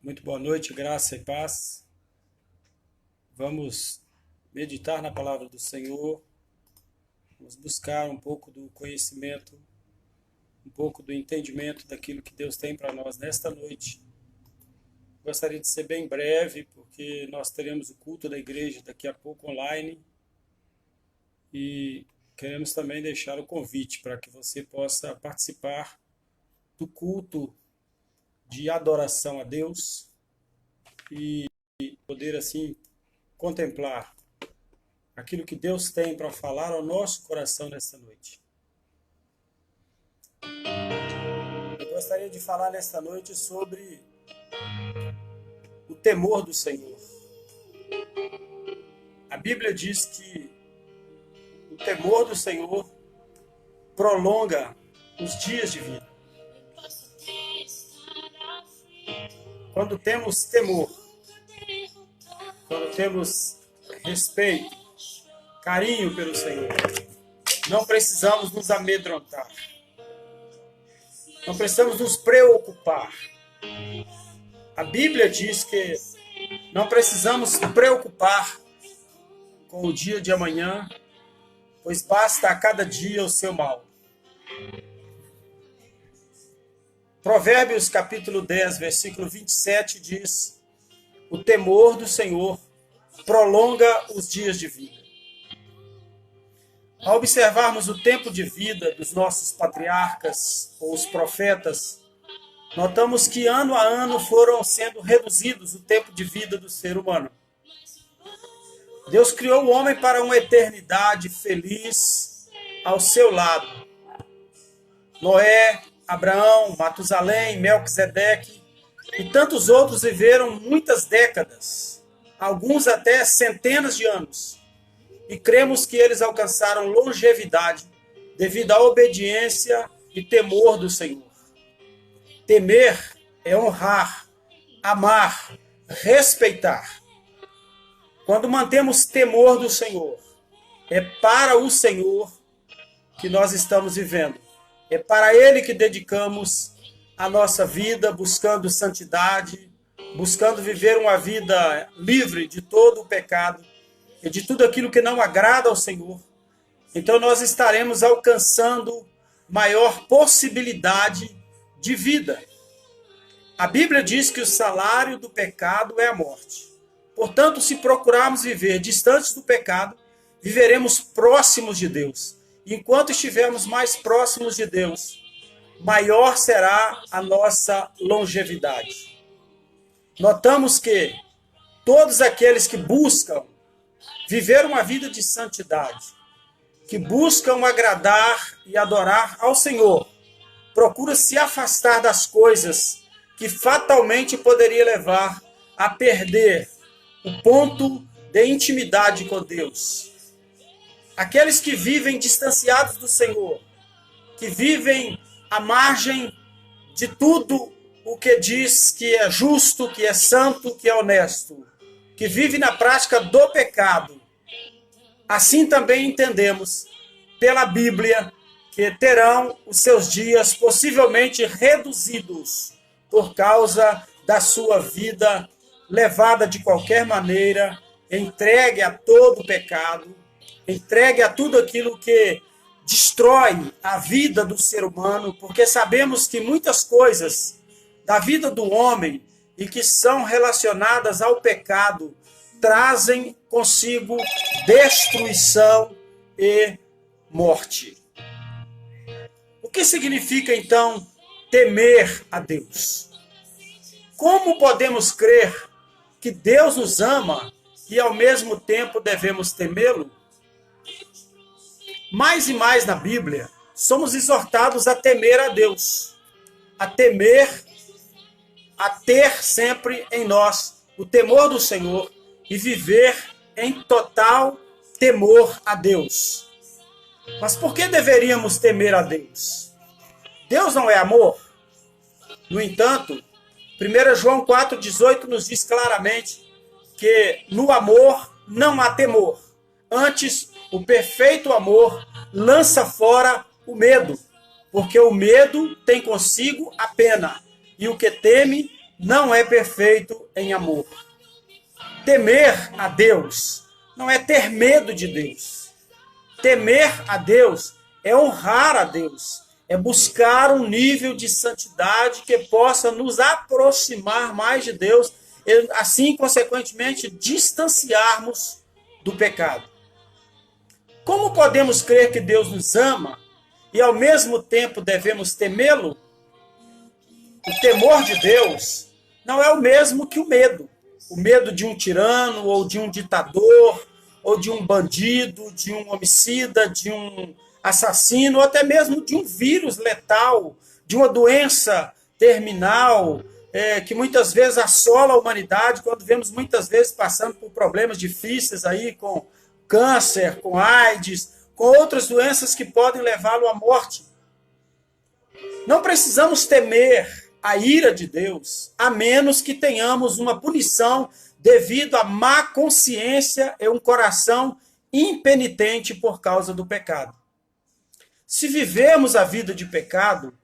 Muito boa noite, graça e paz. Vamos meditar na palavra do Senhor, vamos buscar um pouco do conhecimento, um pouco do entendimento daquilo que Deus tem para nós nesta noite. Gostaria de ser bem breve, porque nós teremos o culto da igreja daqui a pouco online e queremos também deixar o convite para que você possa participar do culto de adoração a Deus e poder assim contemplar aquilo que Deus tem para falar ao nosso coração nesta noite. Eu gostaria de falar nesta noite sobre o temor do Senhor. A Bíblia diz que o temor do Senhor prolonga os dias de vida. Quando temos temor, quando temos respeito, carinho pelo Senhor, não precisamos nos amedrontar, não precisamos nos preocupar. A Bíblia diz que não precisamos nos preocupar com o dia de amanhã, pois basta a cada dia o seu mal. Provérbios capítulo 10, versículo 27 diz: o temor do Senhor prolonga os dias de vida. Ao observarmos o tempo de vida dos nossos patriarcas ou os profetas, notamos que ano a ano foram sendo reduzidos o tempo de vida do ser humano. Deus criou o homem para uma eternidade feliz ao seu lado. Noé, Abraão, Matusalém, Melquisedeque e tantos outros viveram muitas décadas, alguns até centenas de anos, e cremos que eles alcançaram longevidade devido à obediência e temor do Senhor. Temer é honrar, amar, respeitar. Quando mantemos temor do Senhor, é para o Senhor que nós estamos vivendo. É para Ele que dedicamos a nossa vida, buscando santidade, buscando viver uma vida livre de todo o pecado e de tudo aquilo que não agrada ao Senhor. Então nós estaremos alcançando maior possibilidade de vida. A Bíblia diz que o salário do pecado é a morte. Portanto, se procurarmos viver distantes do pecado, viveremos próximos de Deus. Enquanto estivermos mais próximos de Deus, maior será a nossa longevidade. Notamos que todos aqueles que buscam viver uma vida de santidade, que buscam agradar e adorar ao Senhor, procuram se afastar das coisas que fatalmente poderia levar a perder o ponto de intimidade com Deus. Aqueles que vivem distanciados do Senhor, que vivem à margem de tudo o que diz que é justo, que é santo, que é honesto, que vive na prática do pecado. Assim também entendemos, pela Bíblia, que terão os seus dias possivelmente reduzidos por causa da sua vida levada de qualquer maneira, entregue a todo o pecado, entregue a tudo aquilo que destrói a vida do ser humano, porque sabemos que muitas coisas da vida do homem e que são relacionadas ao pecado trazem consigo destruição e morte. O que significa então temer a Deus? Como podemos crer que Deus nos ama e ao mesmo tempo devemos temê-lo? Mais e mais na Bíblia, somos exortados a temer a Deus, a temer, a ter sempre em nós o temor do Senhor e viver em total temor a Deus. Mas por que deveríamos temer a Deus? Deus não é amor? No entanto, 1 João 4,18 nos diz claramente que no amor não há temor. Antes, o perfeito amor lança fora o medo, porque o medo tem consigo a pena, e o que teme não é perfeito em amor. Temer a Deus não é ter medo de Deus. Temer a Deus é honrar a Deus, é buscar um nível de santidade que possa nos aproximar mais de Deus, e assim, consequentemente, distanciarmos do pecado. Como podemos crer que Deus nos ama e, ao mesmo tempo, devemos temê-lo? O temor de Deus não é o mesmo que o medo. O medo de um tirano, ou de um ditador, ou de um bandido, de um homicida, de um assassino, ou até mesmo de um vírus letal, de uma doença terminal, que muitas vezes assola a humanidade, quando vemos muitas vezes passando por problemas difíceis aí, com câncer, com AIDS, com outras doenças que podem levá-lo à morte. Não precisamos temer a ira de Deus, a menos que tenhamos uma punição devido à má consciência e um coração impenitente por causa do pecado. Se vivemos a vida de pecado,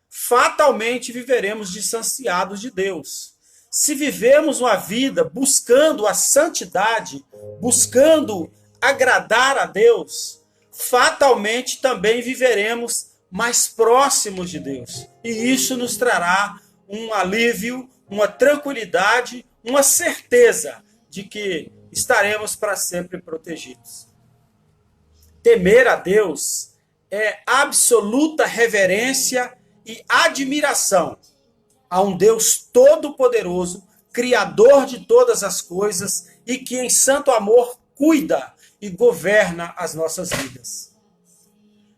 fatalmente viveremos distanciados de Deus. Se vivemos uma vida buscando a santidade, buscando agradar a Deus, fatalmente também viveremos mais próximos de Deus. E isso nos trará um alívio, uma tranquilidade, uma certeza de que estaremos para sempre protegidos. Temer a Deus é absoluta reverência e admiração a um Deus todo-poderoso, criador de todas as coisas e que em santo amor cuida e governa as nossas vidas.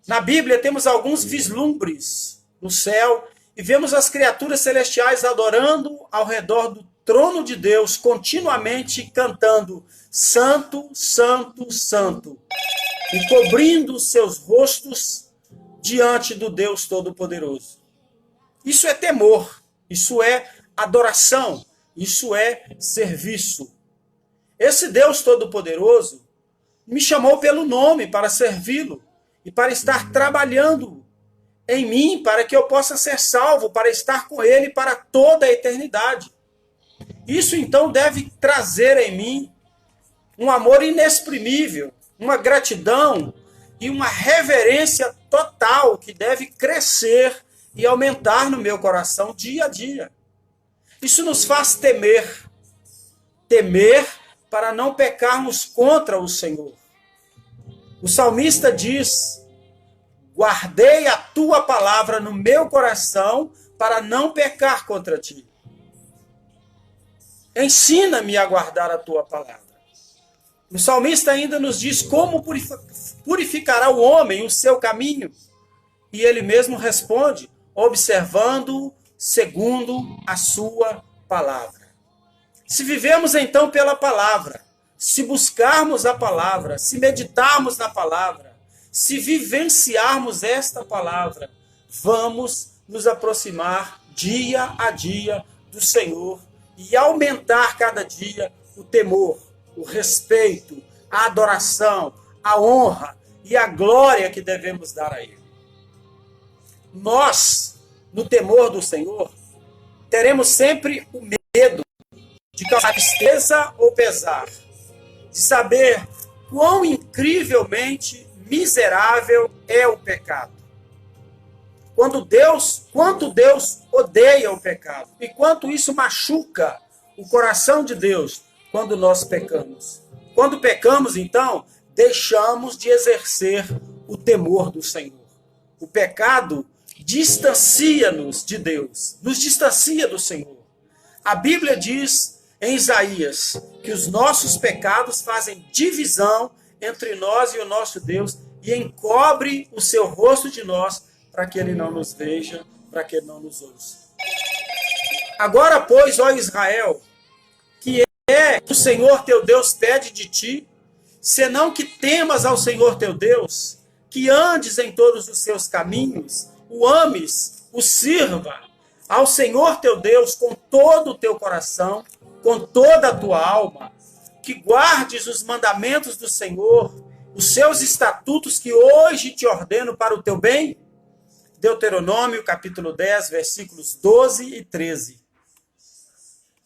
Na Bíblia temos alguns vislumbres no céu e vemos as criaturas celestiais adorando ao redor do trono de Deus, continuamente cantando Santo, Santo, Santo, e cobrindo seus rostos diante do Deus Todo-Poderoso. Isso é temor, isso é adoração, isso é serviço. Esse Deus Todo-Poderoso me chamou pelo nome para servi-lo e para estar trabalhando em mim, para que eu possa ser salvo, para estar com Ele para toda a eternidade. Isso então deve trazer em mim um amor inexprimível, uma gratidão e uma reverência total que deve crescer e aumentar no meu coração dia a dia. Isso nos faz temer. Temer para não pecarmos contra o Senhor. O salmista diz: guardei a tua palavra no meu coração para não pecar contra ti. Ensina-me a guardar a tua palavra. O salmista ainda nos diz como purificará o homem o seu caminho. E ele mesmo responde, observando segundo a sua palavra. Se vivemos então pela palavra, se buscarmos a palavra, se meditarmos na palavra, se vivenciarmos esta palavra, vamos nos aproximar dia a dia do Senhor e aumentar cada dia o temor, o respeito, a adoração, a honra e a glória que devemos dar a Ele. Nós, no temor do Senhor, teremos sempre o medo de causar tristeza ou pesar, de saber quão incrivelmente miserável é o pecado. Quanto Deus odeia o pecado e quanto isso machuca o coração de Deus quando nós pecamos. Quando pecamos, então, deixamos de exercer o temor do Senhor. O pecado distancia-nos de Deus, nos distancia do Senhor. A Bíblia diz em Isaías que os nossos pecados fazem divisão entre nós e o nosso Deus e encobre o seu rosto de nós para que ele não nos veja, para que ele não nos ouça. Agora, pois, ó Israel, que o Senhor teu Deus pede de ti, senão que temas ao Senhor teu Deus, que andes em todos os seus caminhos, o ames, o sirva ao Senhor teu Deus com todo o teu coração, com toda a tua alma, que guardes os mandamentos do Senhor, os seus estatutos que hoje te ordeno para o teu bem. Deuteronômio, capítulo 10, versículos 12 e 13.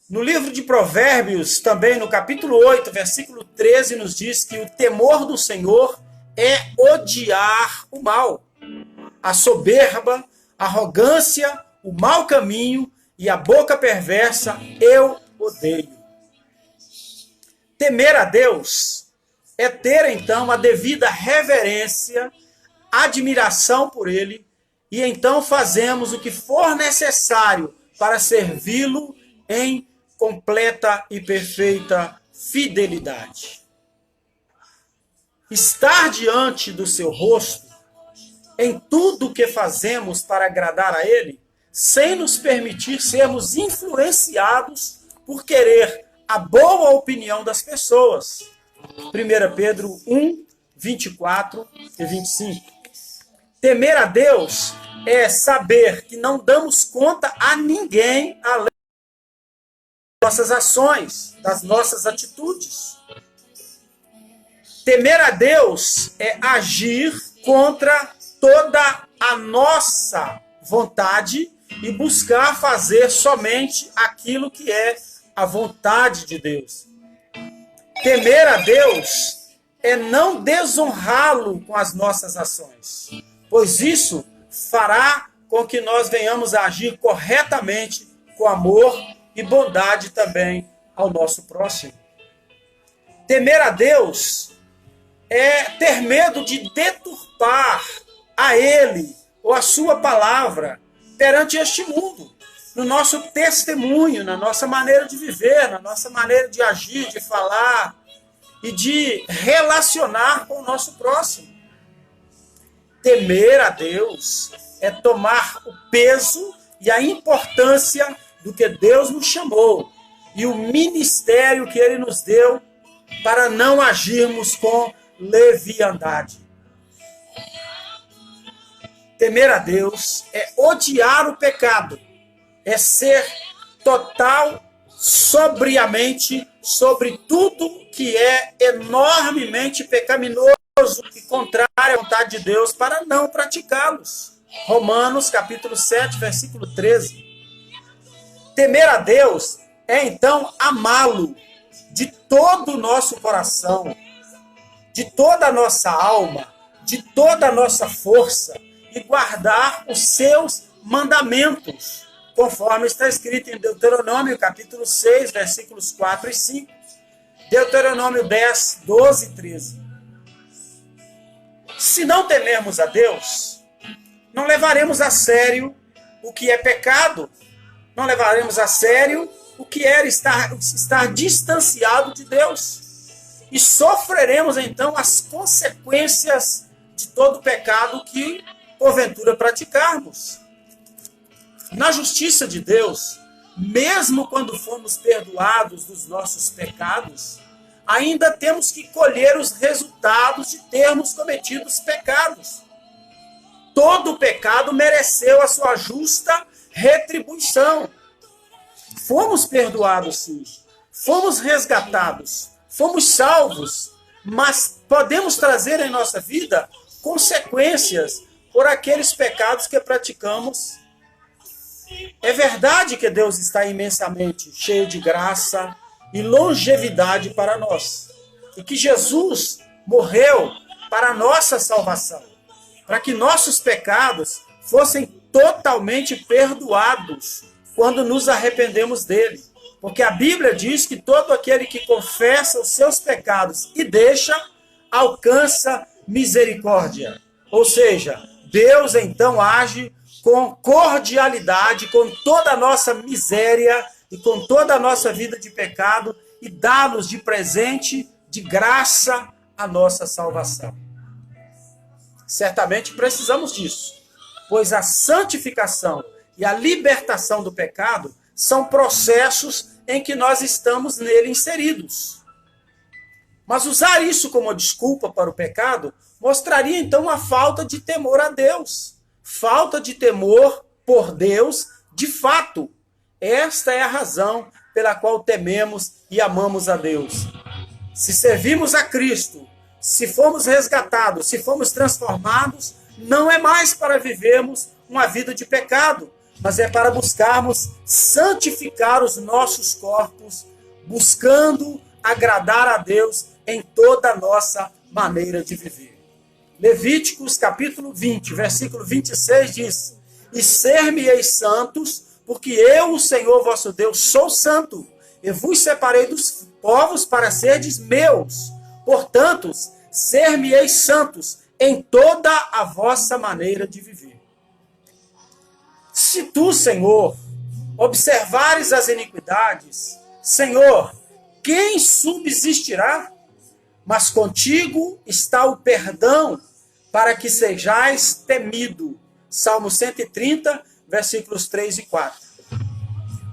No livro de Provérbios, também no capítulo 8, versículo 13, nos diz que o temor do Senhor é odiar o mal. A soberba, a arrogância, o mau caminho e a boca perversa eu odeio. Temer a Deus é ter, então, a devida reverência, admiração por Ele, e então fazemos o que for necessário para servi-lo em completa e perfeita fidelidade. Estar diante do seu rosto em tudo o que fazemos para agradar a Ele, sem nos permitir sermos influenciados por querer a boa opinião das pessoas. 1 Pedro 1, 24 e 25. Temer a Deus é saber que não damos conta a ninguém além nossas ações, das nossas atitudes. Temer a Deus é agir contra toda a nossa vontade e buscar fazer somente aquilo que é a vontade de Deus. Temer a Deus é não desonrá-lo com as nossas ações, pois isso fará com que nós venhamos a agir corretamente com amor e bondade também ao nosso próximo. Temer a Deus é ter medo de deturpar a Ele ou a sua palavra perante este mundo, no nosso testemunho, na nossa maneira de viver, na nossa maneira de agir, de falar e de relacionar com o nosso próximo. Temer a Deus é tomar o peso e a importância do que Deus nos chamou e o ministério que Ele nos deu para não agirmos com leviandade. Temer a Deus é odiar o pecado, é ser total, sobriamente, sobre tudo que é enormemente pecaminoso e contrário à vontade de Deus para não praticá-los. Romanos capítulo 7, versículo 13. Temer a Deus é então amá-lo de todo o nosso coração, de toda a nossa alma, de toda a nossa força e guardar os seus mandamentos, conforme está escrito em Deuteronômio capítulo 6, versículos 4 e 5, Deuteronômio 10, 12 e 13. Se não temermos a Deus, não levaremos a sério o que é pecado, não levaremos a sério o que é estar distanciado de Deus. E sofreremos, então, as consequências de todo pecado que, porventura, praticarmos. Na justiça de Deus, mesmo quando fomos perdoados dos nossos pecados, ainda temos que colher os resultados de termos cometido pecados. Todo pecado mereceu a sua justa retribuição. Fomos perdoados, sim. Fomos resgatados. Fomos salvos. Mas podemos trazer em nossa vida consequências por aqueles pecados que praticamos. É verdade que Deus está imensamente cheio de graça e longevidade para nós. E que Jesus morreu para a nossa salvação. Para que nossos pecados fossem totalmente perdoados quando nos arrependemos dele. Porque a Bíblia diz que todo aquele que confessa os seus pecados e deixa, alcança misericórdia. Ou seja, Deus então age com cordialidade, com toda a nossa miséria e com toda a nossa vida de pecado e dá-nos de presente, de graça, a nossa salvação. Certamente precisamos disso, pois a santificação e a libertação do pecado são processos em que nós estamos nele inseridos. Mas usar isso como desculpa para o pecado mostraria então uma falta de temor a Deus, falta de temor por Deus de fato. Esta é a razão pela qual tememos e amamos a Deus. Se servimos a Cristo, se fomos resgatados, se fomos transformados, não é mais para vivermos uma vida de pecado, mas é para buscarmos santificar os nossos corpos, buscando agradar a Deus em toda a nossa maneira de viver. Levíticos capítulo 20, versículo 26 diz: E ser-me-eis santos, porque eu, o Senhor vosso Deus, sou santo, e vos separei dos povos para serdes meus. Portanto, ser-me-eis santos em toda a vossa maneira de viver. Se tu, Senhor, observares as iniquidades, Senhor, quem subsistirá? Mas contigo está o perdão, para que sejais temido. Salmo 130, versículos 3 e 4.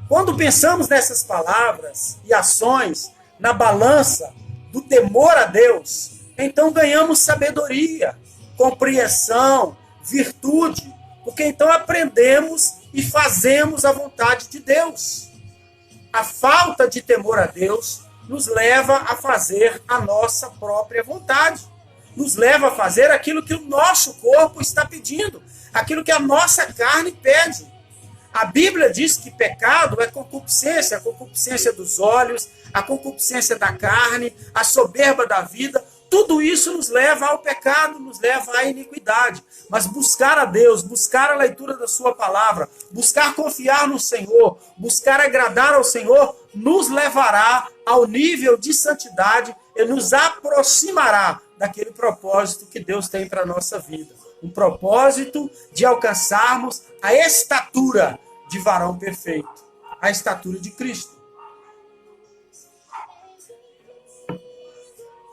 Quando pensamos nessas palavras e ações na balança do temor a Deus, então ganhamos sabedoria, compreensão, virtude, porque então aprendemos e fazemos a vontade de Deus. A falta de temor a Deus nos leva a fazer a nossa própria vontade. Nos leva a fazer aquilo que o nosso corpo está pedindo, aquilo que a nossa carne pede. A Bíblia diz que pecado é concupiscência, a concupiscência dos olhos, a concupiscência da carne, a soberba da vida. Tudo isso nos leva ao pecado, nos leva à iniquidade. Mas buscar a Deus, buscar a leitura da sua palavra, buscar confiar no Senhor, buscar agradar ao Senhor, nos levará ao nível de santidade e nos aproximará daquele propósito que Deus tem para a nossa vida. Um propósito de alcançarmos a estatura de varão perfeito, a estatura de Cristo.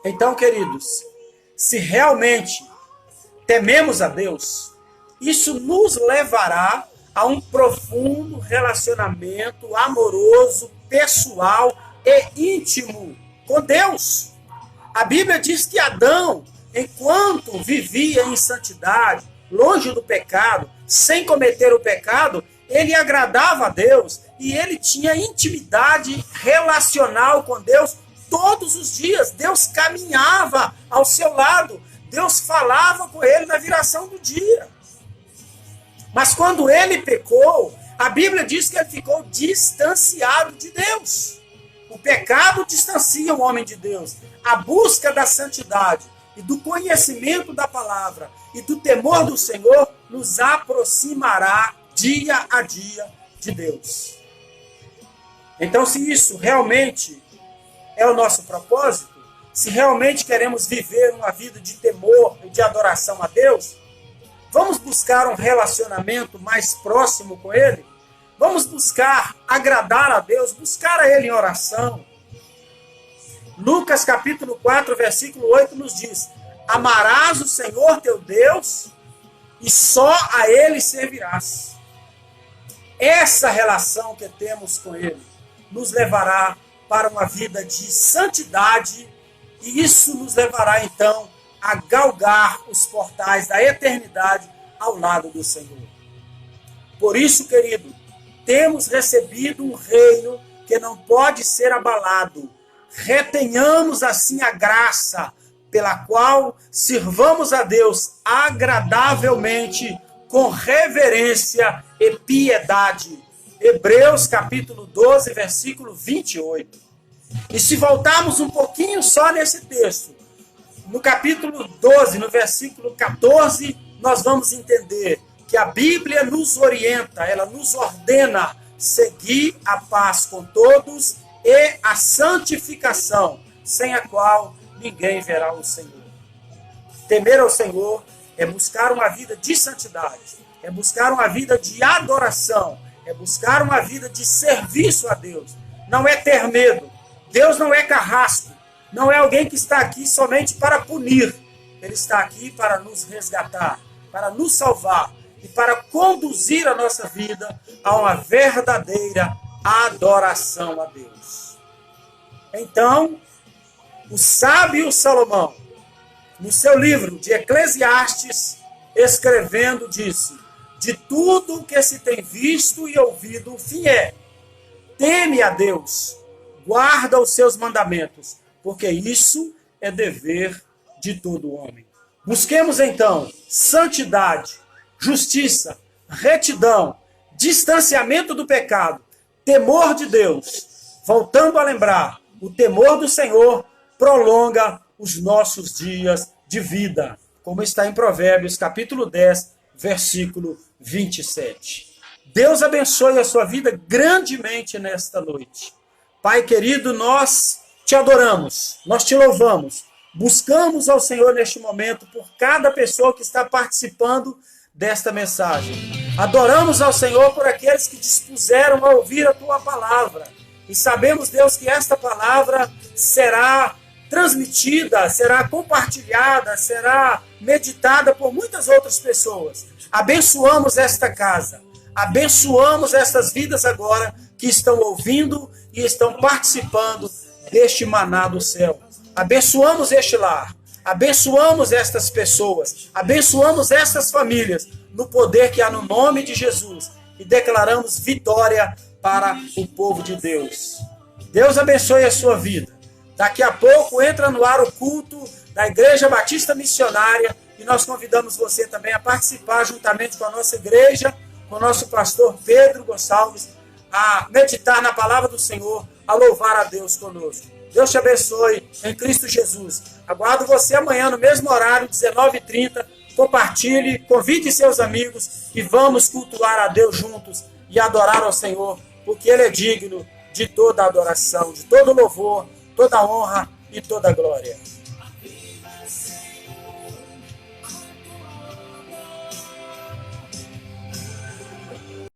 Então, queridos, se realmente tememos a Deus, isso nos levará a um profundo relacionamento amoroso, pessoal e íntimo com Deus. A Bíblia diz que Adão, enquanto vivia em santidade, longe do pecado, sem cometer o pecado, ele agradava a Deus e ele tinha intimidade relacional com Deus todos os dias. Deus caminhava ao seu lado, Deus falava com ele na viração do dia. Mas quando ele pecou, a Bíblia diz que ele ficou distanciado de Deus. O pecado distancia o homem de Deus. A busca da santidade e do conhecimento da palavra e do temor do Senhor nos aproximará dia a dia de Deus. Então, se isso realmente é o nosso propósito, se realmente queremos viver uma vida de temor e de adoração a Deus, vamos buscar um relacionamento mais próximo com Ele? Vamos buscar agradar a Deus, buscar a Ele em oração. Lucas capítulo 4, versículo 8 nos diz: Amarás o Senhor teu Deus e só a Ele servirás. Essa relação que temos com Ele nos levará para uma vida de santidade e isso nos levará então a galgar os portais da eternidade ao lado do Senhor. Por isso, querido, temos recebido um reino que não pode ser abalado. Retenhamos assim a graça pela qual sirvamos a Deus agradavelmente, com reverência e piedade. Hebreus capítulo 12, versículo 28. E se voltarmos um pouquinho só nesse texto, no capítulo 12, no versículo 14, nós vamos entender que a Bíblia nos orienta, ela nos ordena seguir a paz com todos e a santificação, sem a qual ninguém verá o Senhor. Temer ao Senhor é buscar uma vida de santidade, é buscar uma vida de adoração, é buscar uma vida de serviço a Deus. Não é ter medo. Deus não é carrasco, não é alguém que está aqui somente para punir. Ele está aqui para nos resgatar, para nos salvar e para conduzir a nossa vida a uma verdadeira adoração a Deus. Então, o sábio Salomão, no seu livro de Eclesiastes, escrevendo, disse: de tudo que se tem visto e ouvido, o fim é: teme a Deus, guarda os seus mandamentos, porque isso é dever de todo homem. Busquemos então santidade, justiça, retidão, distanciamento do pecado, temor de Deus. Voltando a lembrar, o temor do Senhor prolonga os nossos dias de vida, como está em Provérbios, capítulo 10, versículo 27. Deus abençoe a sua vida grandemente nesta noite. Pai querido, nós te adoramos, nós te louvamos, buscamos ao Senhor neste momento por cada pessoa que está participando desta mensagem. Adoramos ao Senhor por aqueles que dispuseram a ouvir a tua palavra. E sabemos, Deus, que esta palavra será transmitida, será compartilhada, será meditada por muitas outras pessoas. Abençoamos esta casa, abençoamos estas vidas agora que estão ouvindo e estão participando deste maná do céu. Abençoamos este lar, abençoamos estas pessoas, abençoamos estas famílias, no poder que há no nome de Jesus, e declaramos vitória para o povo de Deus. Deus abençoe a sua vida. Daqui a pouco entra no ar o culto da Igreja Batista Missionária, e nós convidamos você também a participar juntamente com a nossa igreja, com o nosso pastor Pedro Gonçalves, a meditar na palavra do Senhor, a louvar a Deus conosco. Deus te abençoe em Cristo Jesus. Aguardo você amanhã no mesmo horário, 19h30. Compartilhe, convide seus amigos e vamos cultuar a Deus juntos e adorar ao Senhor, porque Ele é digno de toda a adoração, de todo louvor, toda a honra e toda a glória.